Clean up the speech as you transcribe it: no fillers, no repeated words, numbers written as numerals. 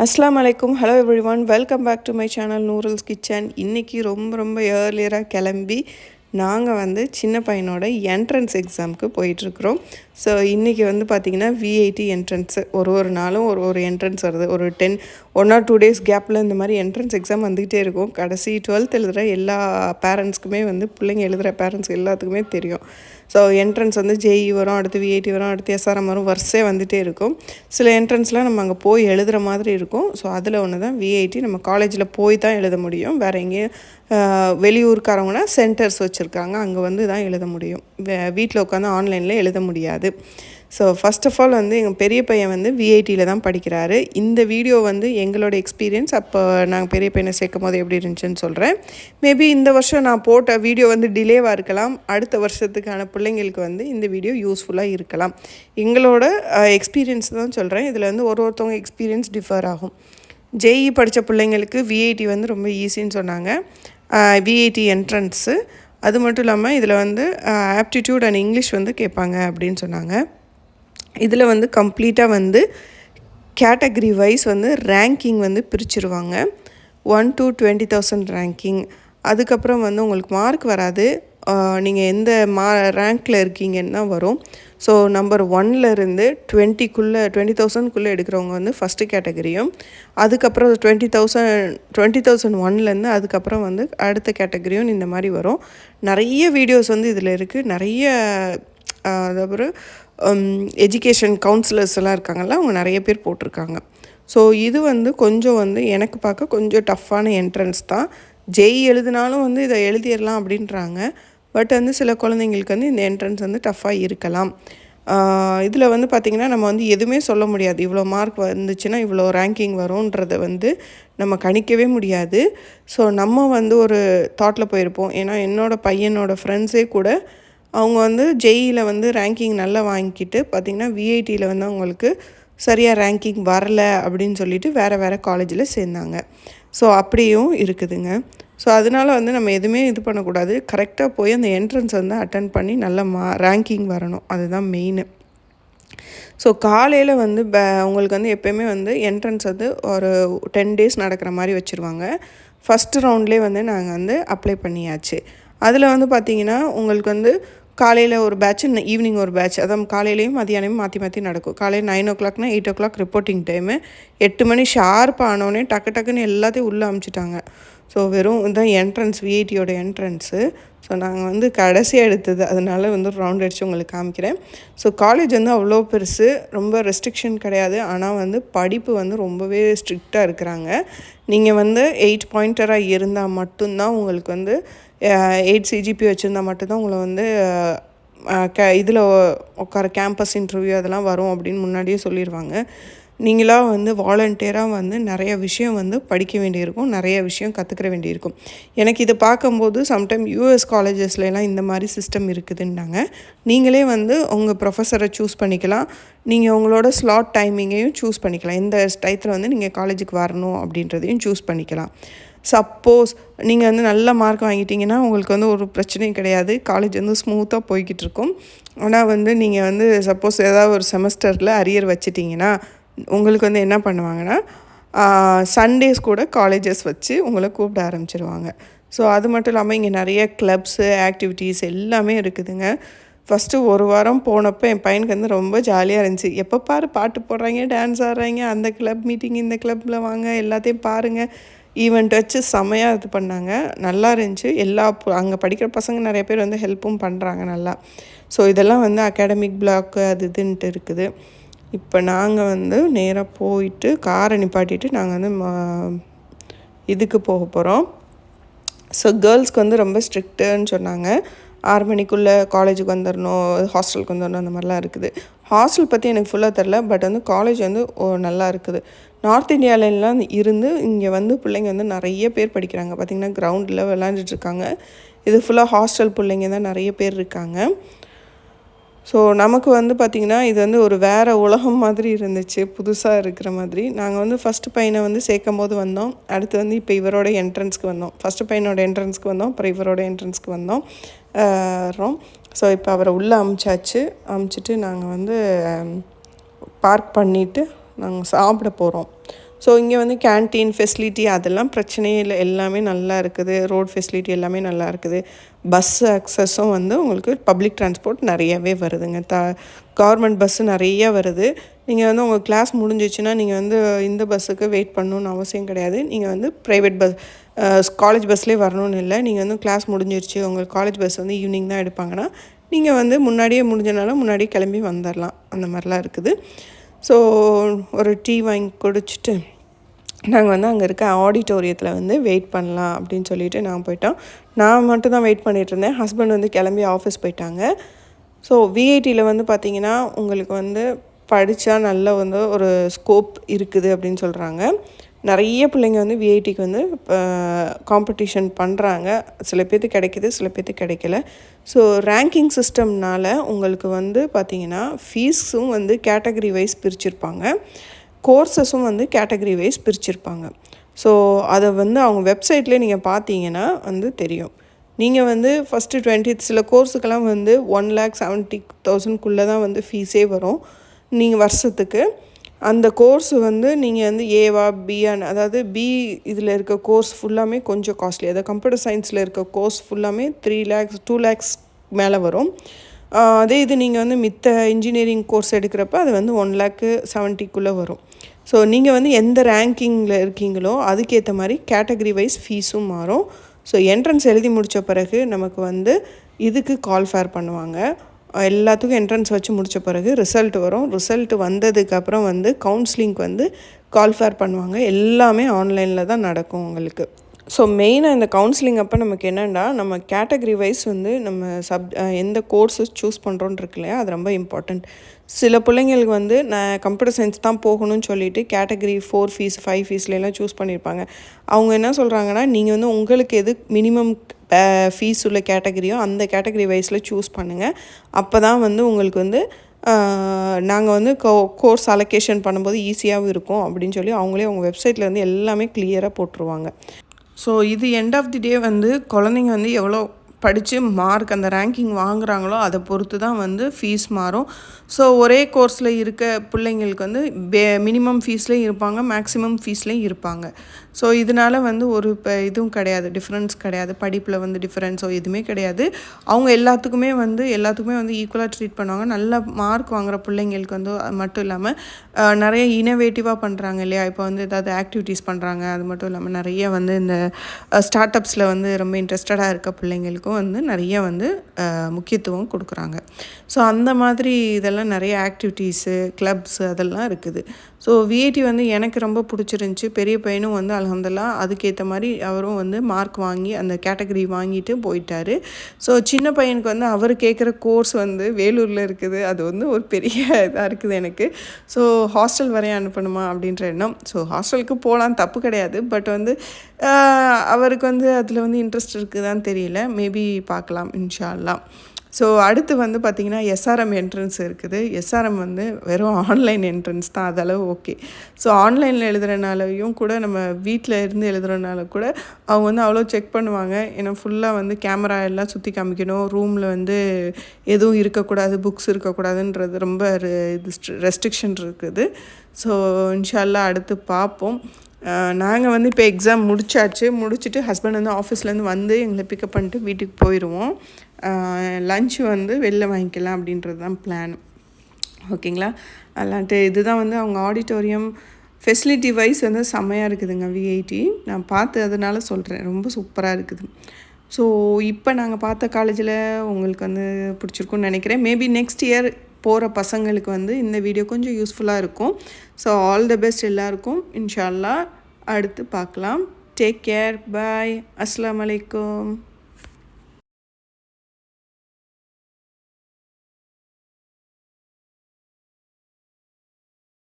அஸ்ஸலாமு அலைக்கும். Hello everyone, welcome back to my channel Noorul's kitchen. இன்றைக்கி ரொம்ப ஏர்லியராக கிளம்பி நாங்கள் வந்து சின்ன பையனோட என்ட்ரன்ஸ் எக்ஸாமுக்கு போயிட்டுருக்குறோம். ஸோ இன்றைக்கி வந்து பார்த்திங்கன்னா விஐடி என்ட்ரன்ஸு ஒரு நாளும் ஒரு என்ட்ரன்ஸ் வருது. ஒரு 1 or 2 days கேப்பில் இந்த மாதிரி என்ட்ரன்ஸ் எக்ஸாம் வந்துக்கிட்டே இருக்கும். கடைசி 12th எழுதுகிற எல்லா பேரண்ட்ஸ்க்குமே வந்து பிள்ளைங்க எழுதுகிற பேரண்ட்ஸ் எல்லாத்துக்குமே தெரியும். ஸோ என்ட்ரன்ஸ் வந்து ஜேஇ வரும், அடுத்து விஐடி வரும், அடுத்து எஸ்ஆர்எம் வரும், வரிசையாக வந்துகிட்டே இருக்கும். சில என்ட்ரன்ஸ்லாம் நம்ம அங்கே போய் எழுதுகிற மாதிரி இருக்கும். ஸோ அதில் ஒன்று தான் விஐடி. நம்ம காலேஜில் போய் தான் எழுத முடியும். வேறு எங்கேயும் வெளியூருக்காரவங்கன்னா சென்டர்ஸ் வச்சுருக்காங்க, அங்கே வந்து தான் எழுத முடியும். வீட்டில் உட்காந்து ஆன்லைனில் எழுத முடியாது. ஸோ ஃபஸ்ட் ஆஃப் ஆல் வந்து எங்கள் பெரிய பையன் வந்து விஐடியில் தான் படிக்கிறாரு. இந்த வீடியோ வந்து எங்களோட எக்ஸ்பீரியன்ஸ் அப்போ நாங்கள் பெரிய பையனை சேர்க்கும் போது எப்படி இருந்துச்சுன்னு சொல்கிறேன். மேபி இந்த வருஷம் நான் போட்ட வீடியோ வந்து டிலேவாக இருக்கலாம். அடுத்த வருஷத்துக்கான பிள்ளைங்களுக்கு வந்து இந்த வீடியோ யூஸ்ஃபுல்லாக இருக்கலாம். எங்களோட எக்ஸ்பீரியன்ஸ் தான் சொல்கிறேன். இதில் வந்து ஒருத்தவங்க எக்ஸ்பீரியன்ஸ் டிஃபர் ஆகும். ஜேஇ படித்த பிள்ளைங்களுக்கு விஐடி வந்து ரொம்ப ஈஸின்னு சொன்னாங்க. விஐடி என்ட்ரன்ஸு அது மட்டும் இல்லாமல் இதில் வந்து ஆப்டிடியூட் அண்ட் இங்கிலீஷ் வந்து கேட்பாங்க அப்படின்னு சொன்னாங்க. இதில் வந்து கம்ப்ளீட்டாக வந்து கேட்டகரி வைஸ் வந்து ரேங்கிங் வந்து பிரிச்சுருவாங்க. 1 to 20,000 ரேங்கிங். அதுக்கப்புறம் வந்து உங்களுக்கு மார்க் வராது. நீங்கள் எந்த ரேங்க்கில் இருக்கீங்கன்னு தான் வரும். ஸோ நம்பர் 1லேருந்து 20,000க்குள்ளே எடுக்கிறவங்க வந்து ஃபஸ்ட்டு கேட்டகரியும், அதுக்கப்புறம் 20,001லேருந்து அதுக்கப்புறம் வந்து அடுத்த கேட்டகரியும் இந்த மாதிரி வரும். நிறைய வீடியோஸ் வந்து இதில் இருக்குது. நிறைய அதுக்கப்புறம் எஜுகேஷன் கவுன்சிலர்ஸ் எல்லாம் இருக்காங்கல்ல, அவங்க நிறைய பேர் போட்டிருக்காங்க. ஸோ இது வந்து கொஞ்சம் வந்து எனக்கு பார்க்க கொஞ்சம் டஃப்பான என்ட்ரன்ஸ் தான். ஜேஇ எழுதினாலும் வந்து இதை எழுதிடலாம் அப்படின்றாங்க. பட் வந்து சில குழந்தைங்களுக்கு வந்து இந்த என்ட்ரன்ஸ் வந்து டஃப்பாக இருக்கலாம். இதில் வந்து பார்த்திங்கன்னா நம்ம வந்து எதுவுமே சொல்ல முடியாது. இவ்வளோ மார்க் வந்துச்சுன்னா இவ்வளோ ரேங்கிங் வரும்ன்றதை வந்து நம்ம கணிக்கவே முடியாது. ஸோ நம்ம வந்து ஒரு தாட்டில் போயிருப்போம். ஏன்னா என்னோடய பையனோட ஃப்ரெண்ட்ஸே கூட அவங்க வந்து ஜேஇயில் வந்து ரேங்கிங் நல்லா வாங்கிக்கிட்டு பார்த்திங்கன்னா விஐடியில் வந்து அவங்களுக்கு சரியாக ரேங்கிங் வரலை அப்படின்னு சொல்லிட்டு வேறு காலேஜில் சேர்ந்தாங்க. ஸோ அப்படியும் இருக்குதுங்க. ஸோ அதனால் வந்து நம்ம எதுவுமே இது பண்ணக்கூடாது. கரெக்டாக போய் அந்த என்ட்ரன்ஸ் வந்து அட்டன் பண்ணி நல்ல ரேங்கிங் வரணும், அதுதான் மெயின். ஸோ காலையில் வந்து உங்களுக்கு வந்து எப்போயுமே வந்து என்ட்ரன்ஸ் வந்து ஒரு 10 days நடக்கிற மாதிரி வச்சுருவாங்க. ஃபஸ்ட்டு ரவுண்ட்லேயே வந்து நாங்கள் வந்து அப்ளை பண்ணியாச்சு. அதில் வந்து பார்த்திங்கன்னா உங்களுக்கு வந்து காலையில் ஒரு பேட்ச், ஈவினிங் ஒரு பேட்ச், அதான் காலையிலையும் மதியானமும் மாற்றி நடக்கும். காலையில் 9 o'clockனா 8 o'clock ரிப்போர்ட்டிங் டைமு. 8 மணி ஷார்ப் ஆனோடனே டக்குன்னு எல்லாத்தையும் உள்ளே அமுச்சிட்டாங்க. ஸோ வெறும் இதுதான் என்ட்ரன்ஸ், விஐடியோட என்ட்ரன்ஸு. ஸோ நாங்கள் வந்து கடைசியாக எடுத்தது, அதனால வந்து ஒரு ரவுண்ட் அடித்து உங்களுக்கு காமிக்கிறேன். ஸோ காலேஜ் வந்து அவ்வளோ பெருசு, ரொம்ப ரெஸ்ட்ரிக்ஷன் கிடையாது. ஆனால் வந்து படிப்பு வந்து ரொம்பவே ஸ்ட்ரிக்டாக இருக்கிறாங்க. நீங்கள் வந்து 8 பாயிண்டராக இருந்தால் மட்டும்தான் உங்களுக்கு வந்து 8 CGP வச்சுருந்தா மட்டும்தான் உங்களை வந்து இதில் உட்கார கேம்பஸ் இன்டர்வியூ அதெல்லாம் வரும் அப்படின்னு முன்னாடியே சொல்லிடுவாங்க. நீங்களாக வந்து வாலண்டியராக வந்து நிறைய விஷயம் வந்து படிக்க வேண்டியிருக்கும், நிறைய விஷயம் கற்றுக்கிற வேண்டியிருக்கும். எனக்கு இதை பார்க்கும்போது சம்டைம் யூஎஸ் காலேஜஸ்லாம் இந்த மாதிரி சிஸ்டம் இருக்குதுன்னாங்க. நீங்களே வந்து உங்கள் ப்ரொஃபஸரை சூஸ் பண்ணிக்கலாம். நீங்கள் உங்களோட ஸ்லாட் டைமிங்கையும் சூஸ் பண்ணிக்கலாம். எந்த டயத்தில் வந்து நீங்கள் காலேஜுக்கு வரணும் அப்படின்றதையும் சூஸ் பண்ணிக்கலாம். சப்போஸ் நீங்கள் வந்து நல்ல மார்க் வாங்கிட்டீங்கன்னா உங்களுக்கு வந்து ஒரு பிரச்சனையும் கிடையாது. காலேஜ் வந்து ஸ்மூத்தாக போய்கிட்டு இருக்கும். ஆனால் வந்து நீங்கள் வந்து சப்போஸ் ஏதாவது ஒரு செமஸ்டரில் அரியர் வச்சிட்டிங்கன்னா உங்களுக்கு வந்து என்ன பண்ணுவாங்கன்னா சண்டேஸ் கூட காலேஜஸ் வச்சு உங்களை கூப்பிட ஆரம்பிச்சிருவாங்க. ஸோ அது மட்டும் இல்லாமல் இங்கே நிறைய கிளப்ஸு, ஆக்டிவிட்டீஸ் எல்லாமே இருக்குதுங்க. ஃபஸ்ட்டு ஒரு வாரம் போனப்போ என் பையனுக்கு வந்து ரொம்ப ஜாலியாக இருந்துச்சு. எப்போ பாரு பாட்டு போடுறாங்க, டான்ஸ் ஆடுறாங்க, அந்த கிளப் மீட்டிங் இந்த கிளப்பில் வாங்க, எல்லாத்தையும் பாருங்கள், ஈவெண்ட் வச்சு செம்மையாக இது பண்ணாங்க. நல்லா இருந்துச்சு. அங்கே படிக்கிற பசங்க நிறைய பேர் வந்து ஹெல்ப்பும் பண்ணுறாங்க நல்லா. ஸோ இதெல்லாம் வந்து அகாடமிக் பிளாக்கு அது இதுன்ட்டு இருக்குது. இப்போ நாங்கள் வந்து நேராக போயிட்டு காரை நிப்பாட்டிட்டு நாங்கள் வந்து இதுக்கு போக போகிறோம். ஸோ கேர்ள்ஸ்க்கு வந்து ரொம்ப ஸ்ட்ரிக்ட்டுன்னு சொன்னாங்க. 6 மணிக்குள்ளே காலேஜுக்கு வந்துடணும், ஹாஸ்டலுக்கு வந்துடணும், அந்த மாதிரிலாம் இருக்குது. ஹாஸ்டல் பற்றி எனக்கு ஃபுல்லாக தெரில. பட் வந்து காலேஜ் வந்து நல்லா இருக்குது. நார்த் இந்தியாவிலலாம் இருந்து இங்கே வந்து பிள்ளைங்க வந்து நிறைய பேர் படிக்கிறாங்க. பார்த்திங்கன்னா கிரவுண்டில் விளாண்டுட்ருக்காங்க. இது ஃபுல்லாக ஹாஸ்டல் பிள்ளைங்க தான் நிறைய பேர் இருக்காங்க. ஸோ நமக்கு வந்து பார்த்திங்கன்னா இது வந்து ஒரு வேறு உலகம் மாதிரி இருந்துச்சு, புதுசாக இருக்கிற மாதிரி. நாங்கள் வந்து ஃபஸ்ட்டு பையனை வந்து சேர்க்கும் போது வந்தோம். அடுத்து வந்து இப்போ இவரோட என்ட்ரன்ஸ்க்கு வந்தோம். ஃபஸ்ட்டு பையனோட என்ட்ரன்ஸ்க்கு வந்தோம், அப்புறம் இவரோட என்ட்ரன்ஸ்க்கு வந்தோம். ஸோ இப்போ அவரை உள்ளே அமுச்சிட்டு நாங்கள் வந்து பார்க் பண்ணிவிட்டு நாங்கள் சாப்பிட போகிறோம். ஸோ இங்கே வந்து கேன்டீன் ஃபெசிலிட்டி அதெல்லாம் பிரச்சனையே இல்லை, எல்லாமே நல்லா இருக்குது. ரோட் ஃபெசிலிட்டி எல்லாமே நல்லா இருக்குது. பஸ் அக்சஸும் வந்து உங்களுக்கு பப்ளிக் ட்ரான்ஸ்போர்ட் நிறையவே வருதுங்க. கவர்மெண்ட் பஸ்ஸு நிறைய வருது. நீங்கள் வந்து உங்கள் கிளாஸ் முடிஞ்சிச்சுன்னா நீங்கள் வந்து இந்த பஸ்ஸுக்கு வெயிட் பண்ணணுன்னு அவசியம் கிடையாது. நீங்கள் வந்து ப்ரைவேட் பஸ் காலேஜ் பஸ்லேயே வரணும்னு இல்லை. நீங்கள் வந்து கிளாஸ் முடிஞ்சிருச்சு, உங்கள் காலேஜ் பஸ் வந்து ஈவினிங் தான் எடுப்பாங்கன்னா நீங்கள் வந்து முன்னாடியே முடிஞ்சனால முன்னாடியே கிளம்பி வந்துடலாம். அந்த மாதிரிலாம் இருக்குது. ஸோ ஒரு டீ வாங்கி குடிச்சிட்டு நாங்கள் வந்து அங்கே இருக்க ஆடிட்டோரியத்தில் வந்து வெயிட் பண்ணலாம் அப்படின்னு சொல்லிட்டு நாங்கள் போயிட்டோம். நான் மட்டும் தான் வெயிட் பண்ணிகிட்ருந்தேன். ஹஸ்பண்ட் வந்து கிளம்பி ஆஃபீஸ் போயிட்டாங்க. ஸோ விஐடியில் வந்து பார்த்திங்கன்னா உங்களுக்கு வந்து படித்தா நல்ல வந்து ஒரு ஸ்கோப் இருக்குது அப்படின்னு சொல்கிறாங்க. நிறைய பிள்ளைங்க வந்து விஐடிக்கு வந்து காம்படிஷன் பண்ணுறாங்க. சில பேர்த்துக்கு கிடைக்கிது, சில பேர்த்துக்கு கிடைக்கல. ஸோ ரேங்கிங் சிஸ்டம்னால் உங்களுக்கு வந்து பார்த்திங்கன்னா ஃபீஸும் வந்து கேட்டகரி வைஸ் பிரிச்சுருப்பாங்க, கோர்ஸஸும் வந்து கேட்டகரி வைஸ் பிரிச்சுருப்பாங்க. ஸோ அதை வந்து அவங்க வெப்சைட்லேயே நீங்கள் பார்த்தீங்கன்னா வந்து தெரியும். நீங்கள் வந்து ஃபஸ்ட்டு 20 சில கோர்ஸுக்கெல்லாம் வந்து 1,70,000 தான் வந்து ஃபீஸே வரும் நீங்கள் வருஷத்துக்கு. அந்த கோர்ஸ் வந்து நீங்கள் வந்து ஏவா பிஆன்னு, அதாவது பி இதில் இருக்க கோர்ஸ் ஃபுல்லாமே கொஞ்சம் காஸ்ட்லி. அதாவது கம்ப்யூட்டர் சயின்ஸில் இருக்க கோர்ஸ் ஃபுல்லாமே 3 lakhs 2 lakhs மேலே வரும். அதே இது நீங்கள் வந்து மித்த இன்ஜினியரிங் கோர்ஸ் எடுக்கிறப்ப அது வந்து 1,70,000 வரும். ஸோ நீங்கள் வந்து எந்த ரேங்கிங்கில் இருக்கீங்களோ அதுக்கேற்ற மாதிரி கேட்டகரி வைஸ் ஃபீஸும் மாறும். ஸோ என்ட்ரன்ஸ் எழுதி முடித்த பிறகு நமக்கு வந்து இதுக்கு கால்ஃபேர் பண்ணுவாங்க. எல்லாத்துக்கும் என்ட்ரன்ஸ் வச்சு முடித்த பிறகு ரிசல்ட் வரும். ரிசல்ட் வந்ததுக்கப்புறம் வந்து கவுன்சிலிங்க்கு வந்து கால்ஃபேர் பண்ணுவாங்க. எல்லாமே ஆன்லைனில் தான் நடக்கும் உங்களுக்கு. ஸோ மெயினாக இந்த கவுன்சிலிங் அப்போ நமக்கு என்னென்னா, நம்ம கேட்டகரி வைஸ் வந்து நம்ம எந்த கோர்ஸஸ் சூஸ் பண்ணுறோன்னு இருக்கு இல்லையா, அது ரொம்ப இம்பார்ட்டண்ட். சில பிள்ளைங்களுக்கு வந்து நான் கம்ப்யூட்டர் சயின்ஸ் தான் போகணும்னு சொல்லிட்டு கேட்டகரி 4 ஃபீஸ் 5 ஃபீஸ்லாம் சூஸ் பண்ணியிருப்பாங்க. அவங்க என்ன சொல்கிறாங்கன்னா, நீங்கள் வந்து உங்களுக்கு எது மினிமம் ஃபீஸ் உள்ள கேட்டகரியோ அந்த கேட்டகரி வைஸில் சூஸ் பண்ணுங்கள். அப்போ தான் வந்து உங்களுக்கு வந்து நாங்கள் வந்து கோர்ஸ் அலோகேஷன் பண்ணும்போது ஈஸியாகவும் இருக்கும் அப்படின்னு சொல்லி அவங்களே அவங்க வெப்சைட்டில் வந்து எல்லாமே கிளியராக போட்டுருவாங்க. ஸோ இது எண்ட் ஆஃப் தி டே வந்து குழந்தைங்க வந்து எவ்வளோ படித்து மார்க் அந்த ரேங்கிங் வாங்குகிறாங்களோ அதை பொறுத்து தான் வந்து ஃபீஸ் மாறும். ஸோ ஒரே கோர்ஸில் இருக்க பிள்ளைங்களுக்கு வந்து மினிமம் ஃபீஸ்லேயும் இருப்பாங்க, மேக்ஸிமம் ஃபீஸ்லேயும் இருப்பாங்க. ஸோ இதனால் வந்து ஒரு இதுவும் கிடையாது, டிஃப்ரென்ஸ் கிடையாது, படிப்பில் வந்து டிஃப்ரென்ஸோ எதுவுமே கிடையாது. அவங்க எல்லாத்துக்குமே வந்து ஈக்குவலாக ட்ரீட் பண்ணுவாங்க. நல்ல மார்க் வாங்குகிற பிள்ளைங்களுக்கு வந்து மட்டும் இல்லாமல் நிறைய இனோவேட்டிவாக பண்ணுறாங்க இல்லையா, இப்போ வந்து ஏதாவது ஆக்டிவிட்டீஸ் பண்ணுறாங்க. அது மட்டும் இல்லாமல் நிறைய வந்து இந்த ஸ்டார்ட் அப்ஸில் வந்து ரொம்ப இன்ட்ரெஸ்டடாக இருக்க பிள்ளைங்களுக்கும் வந்து நிறைய வந்து முக்கியத்துவம் கொடுக்குறாங்க. ஸோ அந்த மாதிரி இதெல்லாம் நிறைய ஆக்டிவிட்டீஸு கிளப்ஸு அதெல்லாம் இருக்குது. ஸோ விஐடி வந்து எனக்கு ரொம்ப பிடிச்சிருந்துச்சி. பெரிய பையனும் வந்து அல்ஹம்துலில்லாஹ் அதுக்கேற்ற மாதிரி அவரும் வந்து மார்க் வாங்கி அந்த கேட்டகரி வாங்கிட்டு போயிட்டார். ஸோ சின்ன பையனுக்கு வந்து அவர் கேட்குற கோர்ஸ் வந்து வேலூரில் இருக்குது. அது வந்து ஒரு பெரிய இதாக இருக்குது எனக்கு. ஸோ ஹாஸ்டல் வரையும் அனுப்பணுமா அப்படின்ற எண்ணம். ஸோ ஹாஸ்டலுக்கு போகலாம், தப்பு கிடையாது. பட் வந்து அவருக்கு வந்து அதில் வந்து இன்ட்ரெஸ்ட் இருக்குதான்னு தெரியல. மேபி பார்க்கலாம் இன்ஷா அல்லாஹ். ஸோ அடுத்து வந்து பார்த்திங்கன்னா எஸ்ஆர்எம் என்ட்ரன்ஸ் இருக்குது. எஸ்ஆர்எம் வந்து வெறும் ஆன்லைன் என்ட்ரன்ஸ் தான், அதளவு ஓகே. ஸோ ஆன்லைனில் எழுதுறனாலையும் கூட நம்ம வீட்டில் இருந்து எழுதுறனால கூட அவங்க வந்து அவ்வளோ செக் பண்ணுவாங்க. ஏன்னா ஃபுல்லாக வந்து கேமரா எல்லாம் சுற்றி காமிக்கணும், ரூமில் வந்து எதுவும் இருக்கக்கூடாது, புக்ஸ் இருக்கக்கூடாதுன்றது ரொம்ப இது ரெஸ்ட்ரிக்ஷன் இருக்குது. ஸோ இன்ஷா அல்லாஹ் அடுத்து பார்ப்போம். நாங்கள் வந்து இப்போ எக்ஸாம் முடிச்சுட்டு ஹஸ்பண்ட் வந்து ஆஃபீஸ்லேருந்து வந்து எங்களை பிக்கப் பண்ணிட்டு வீட்டுக்கு போயிடுவோம். லன்ச்சு வந்து வெளில வாங்கிக்கலாம் அப்படின்றது தான் பிளான். ஓகேங்களா? அல்லான்ட்டு இதுதான் வந்து அவங்க ஆடிட்டோரியம் ஃபெசிலிட்டி வைஸ் வந்து செம்மையாக இருக்குதுங்க விஐடி. நான் பார்த்து அதனால சொல்கிறேன், ரொம்ப சூப்பராக இருக்குது. ஸோ இப்போ நாங்கள் பார்த்த காலேஜில் உங்களுக்கு வந்து பிடிச்சிருக்குன்னு நினைக்கிறேன். மேபி நெக்ஸ்ட் இயர் போகிற பசங்களுக்கு வந்து இந்த வீடியோ கொஞ்சம் யூஸ்ஃபுல்லாக இருக்கும். ஸோ ஆல் த பெஸ்ட் எல்லாருக்கும். இன்ஷா அல்லாஹ் அடுத்து பார்க்கலாம். டேக் கேர், பாய், அஸ்ஸலாமு அலைக்கும்.